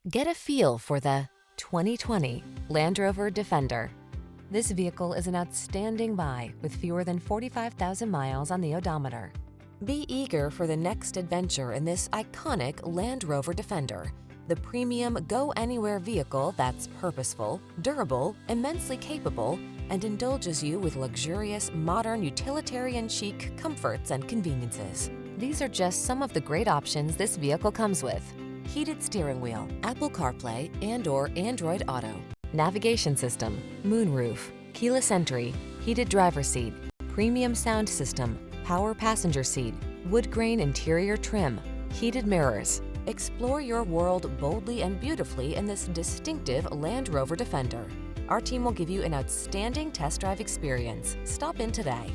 Get a feel for the 2020 Landrover Defender. This vehicle is an outstanding buy with fewer than 45,000 miles on the odometer. Be eager for the next adventure in this iconic Land Rover Defender, the premium go-anywhere vehicle that's purposeful, durable, immensely capable, and indulges you with luxurious, modern, utilitarian chic comforts and conveniences. These are just some of the great options this vehicle comes with: heated steering wheel, Apple CarPlay and/or Android Auto, navigation system, moonroof, keyless entry, heated driver's seat, premium sound system, power passenger seat, wood grain interior trim, heated mirrors. Explore your world boldly and beautifully in this distinctive Land Rover Defender. Our team will give you an outstanding test drive experience. Stop in today.